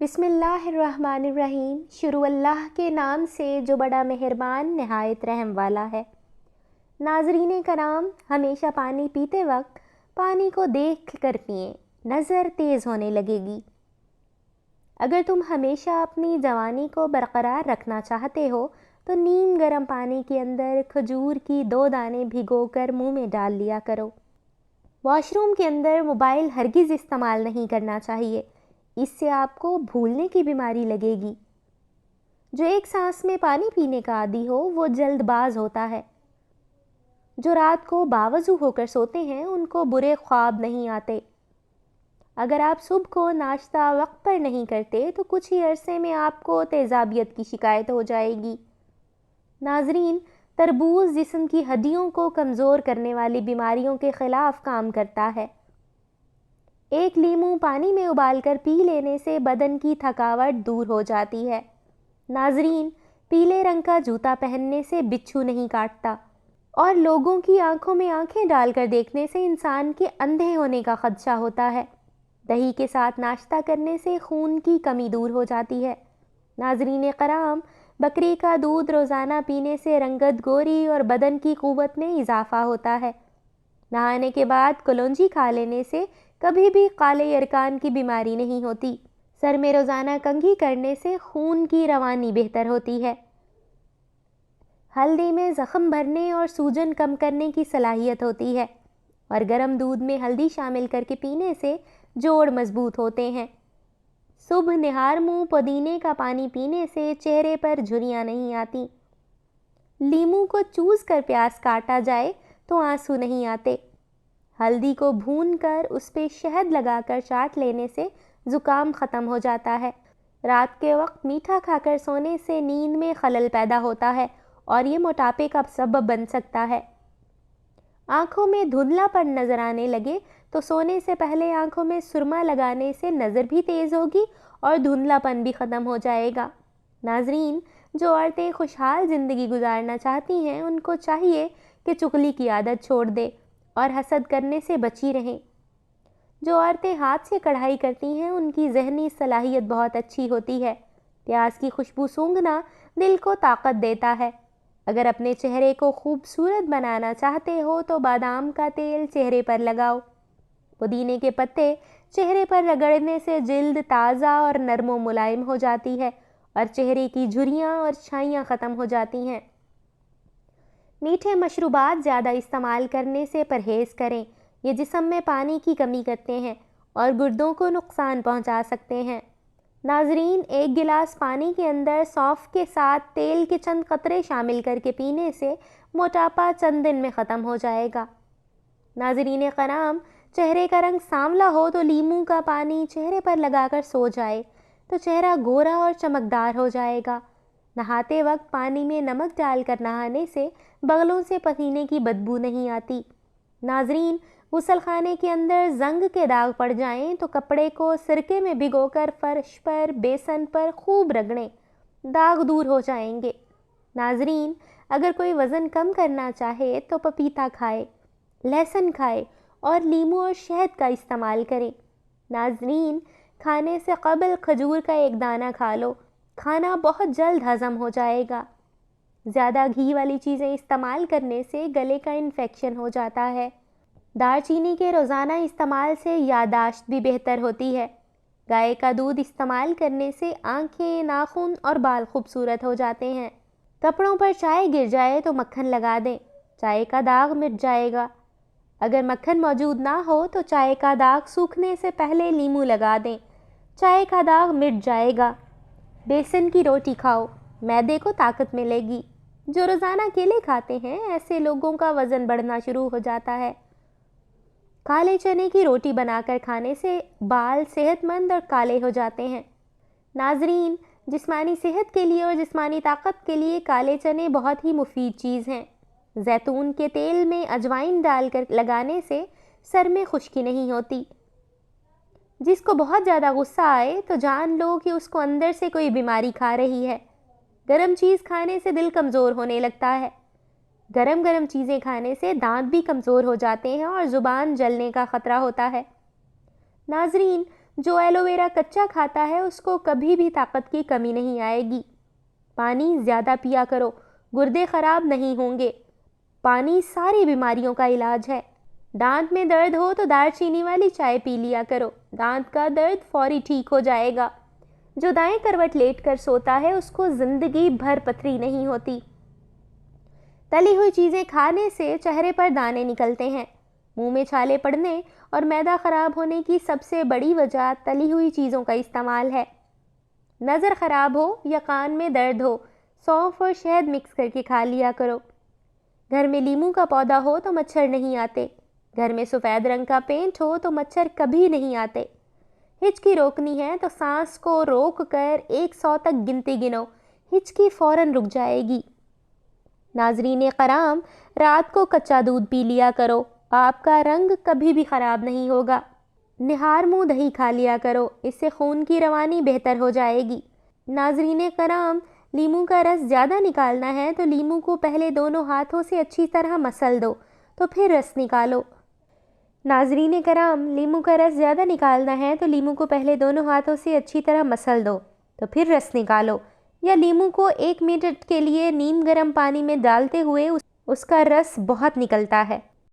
بسم اللہ الرحمن الرحیم۔ شروع اللہ کے نام سے جو بڑا مہربان نہایت رحم والا ہے۔ ناظرین کرام، ہمیشہ پانی پیتے وقت پانی کو دیکھ کر پئیں، نظر تیز ہونے لگے گی۔ اگر تم ہمیشہ اپنی جوانی کو برقرار رکھنا چاہتے ہو تو نیم گرم پانی کے اندر کھجور کی 2 دانے بھگو کر منہ میں ڈال لیا کرو۔ واش روم کے اندر موبائل ہرگز استعمال نہیں کرنا چاہیے، اس سے آپ کو بھولنے کی بیماری لگے گی۔ جو ایک سانس میں پانی پینے کا عادی ہو وہ جلد باز ہوتا ہے۔ جو رات کو باوضو ہو کر سوتے ہیں ان کو برے خواب نہیں آتے۔ اگر آپ صبح کو ناشتہ وقت پر نہیں کرتے تو کچھ ہی عرصے میں آپ کو تیزابیت کی شکایت ہو جائے گی۔ ناظرین، تربوز جسم کی ہڈیوں کو کمزور کرنے والی بیماریوں کے خلاف کام کرتا ہے۔ ایک لیموں پانی میں ابال کر پی لینے سے بدن کی تھکاوٹ دور ہو جاتی ہے۔ ناظرین، پیلے رنگ کا جوتا پہننے سے بچھو نہیں کاٹتا، اور لوگوں کی آنکھوں میں آنکھیں ڈال کر دیکھنے سے انسان کے اندھے ہونے کا خدشہ ہوتا ہے۔ دہی کے ساتھ ناشتہ کرنے سے خون کی کمی دور ہو جاتی ہے۔ ناظرین کرام، بکری کا دودھ روزانہ پینے سے رنگت گوری اور بدن کی قوت میں اضافہ ہوتا ہے۔ نہانے کے بعد کلونجی کھا لینے سے کبھی بھی کالے یرکان کی بیماری نہیں ہوتی۔ سر میں روزانہ کنگھی کرنے سے خون کی روانی بہتر ہوتی ہے۔ ہلدی میں زخم بھرنے اور سوجن کم کرنے کی صلاحیت ہوتی ہے، اور گرم دودھ میں ہلدی شامل کر کے پینے سے جوڑ مضبوط ہوتے ہیں۔ صبح نہار منہ پودینے کا پانی پینے سے چہرے پر جھریاں نہیں آتی۔ لیموں کو چوس کر پیاز کاٹا جائے تو آنسو نہیں آتے۔ ہلدی کو بھون کر اس پہ شہد لگا کر چاٹ لینے سے زکام ختم ہو جاتا ہے۔ رات کے وقت میٹھا کھا کر سونے سے نیند میں خلل پیدا ہوتا ہے اور یہ موٹاپے کا سبب بن سکتا ہے۔ آنکھوں میں دھندلا پن نظر آنے لگے تو سونے سے پہلے آنکھوں میں سرما لگانے سے نظر بھی تیز ہوگی اور دھندلا پن بھی ختم ہو جائے گا۔ ناظرین، جو عورتیں خوشحال زندگی گزارنا چاہتی ہیں ان کو چاہیے کہ چغلی کی عادت چھوڑ دے اور حسد کرنے سے بچی رہیں۔ جو عورتیں ہاتھ سے کڑھائی کرتی ہیں ان کی ذہنی صلاحیت بہت اچھی ہوتی ہے۔ پیاز کی خوشبو سونگھنا دل کو طاقت دیتا ہے۔ اگر اپنے چہرے کو خوبصورت بنانا چاہتے ہو تو بادام کا تیل چہرے پر لگاؤ۔ پودینے کے پتے چہرے پر رگڑنے سے جلد تازہ اور نرم و ملائم ہو جاتی ہے اور چہرے کی جھریاں اور چھائیاں ختم ہو جاتی ہیں۔ میٹھے مشروبات زیادہ استعمال کرنے سے پرہیز کریں، یہ جسم میں پانی کی کمی کرتے ہیں اور گردوں کو نقصان پہنچا سکتے ہیں۔ ناظرین، 1 گلاس پانی کے اندر سونف کے ساتھ تیل کے چند قطرے شامل کر کے پینے سے موٹاپا چند دن میں ختم ہو جائے گا۔ ناظرین کرام، چہرے کا رنگ سانولا ہو تو لیموں کا پانی چہرے پر لگا کر سو جائے تو چہرہ گورا اور چمکدار ہو جائے گا۔ نہاتے وقت پانی میں نمک ڈال کر نہانے سے بغلوں سے پسینے کی بدبو نہیں آتی۔ ناظرین، غسل خانے کے اندر زنگ کے داغ پڑ جائیں تو کپڑے کو سرکے میں بھگو کر فرش پر، بیسن پر خوب رگڑیں، داغ دور ہو جائیں گے۔ ناظرین، اگر کوئی وزن کم کرنا چاہے تو پپیتا کھائے، لہسن کھائے اور لیموں اور شہد کا استعمال کریں۔ ناظرین، کھانے سے قبل کھجور کا 1 دانہ کھا لو، کھانا بہت جلد ہضم ہو جائے گا۔ زیادہ گھی والی چیزیں استعمال کرنے سے گلے کا انفیکشن ہو جاتا ہے۔ دار چینی کے روزانہ استعمال سے یادداشت بھی بہتر ہوتی ہے۔ گائے کا دودھ استعمال کرنے سے آنکھیں، ناخن اور بال خوبصورت ہو جاتے ہیں۔ کپڑوں پر چائے گر جائے تو مکھن لگا دیں، چائے کا داغ مٹ جائے گا۔ اگر مکھن موجود نہ ہو تو چائے کا داغ سوکھنے سے پہلے لیموں لگا دیں، چائے کا داغ مٹ جائے گا۔ بیسن کی روٹی کھاؤ، معدے کو طاقت ملے گی۔ جو روزانہ کیلے کھاتے ہیں ایسے لوگوں کا وزن بڑھنا شروع ہو جاتا ہے۔ کالے چنے کی روٹی بنا کر کھانے سے بال صحت مند اور کالے ہو جاتے ہیں۔ ناظرین، جسمانی صحت کے لیے اور جسمانی طاقت کے لیے کالے چنے بہت ہی مفید چیز ہیں۔ زیتون کے تیل میں اجوائن ڈال کر لگانے سے سر میں خشکی نہیں ہوتی۔ جس کو بہت زیادہ غصہ آئے تو جان لو کہ اس کو اندر سے کوئی بیماری کھا رہی ہے۔ گرم چیز کھانے سے دل کمزور ہونے لگتا ہے۔ گرم چیزیں کھانے سے دانت بھی کمزور ہو جاتے ہیں اور زبان جلنے کا خطرہ ہوتا ہے۔ ناظرین، جو ایلو ویرا کچا کھاتا ہے اس کو کبھی بھی طاقت کی کمی نہیں آئے گی۔ پانی زیادہ پیا کرو، گردے خراب نہیں ہوں گے۔ پانی ساری بیماریوں کا علاج ہے۔ دانت میں درد ہو تو دار چینی والی چائے پی لیا کرو، دانت کا درد فوری ٹھیک ہو جائے گا۔ جو دائیں کروٹ لیٹ کر سوتا ہے اس کو زندگی بھر پتھری نہیں ہوتی۔ تلی ہوئی چیزیں کھانے سے چہرے پر دانے نکلتے ہیں۔ منہ میں چھالے پڑنے اور معدہ خراب ہونے کی سب سے بڑی وجہ تلی ہوئی چیزوں کا استعمال ہے۔ نظر خراب ہو یا کان میں درد ہو، سونف اور شہد مکس کر کے کھا لیا کرو۔ گھر میں لیموں کا پودا ہو تو مچھر نہیں آتے۔ گھر میں سفید رنگ کا پینٹ ہو تو مچھر کبھی نہیں آتے۔ ہچکی روکنی ہے تو سانس کو روک کر 100 تک گنتی گنو، ہچکی فوراً رک جائے گی۔ ناظرین کرام، رات کو کچا دودھ پی لیا کرو، آپ کا رنگ کبھی بھی خراب نہیں ہوگا۔ نہار منہ دہی کھا لیا کرو، اس سے خون کی روانی بہتر ہو جائے گی۔ ناظرین کرام، لیموں کا رس زیادہ نکالنا ہے تو لیموں کو پہلے دونوں ہاتھوں سے اچھی طرح مسل دو تو پھر رس نکالو۔ ناظرین کرام، لیموں کا رس زیادہ نکالنا ہے تو لیموں کو پہلے دونوں ہاتھوں سے اچھی طرح مسل دو تو پھر رس نکالو، یا لیموں کو 1 منٹ کے لیے نیم گرم پانی میں ڈالتے ہوئے اس کا رس بہت نکلتا ہے۔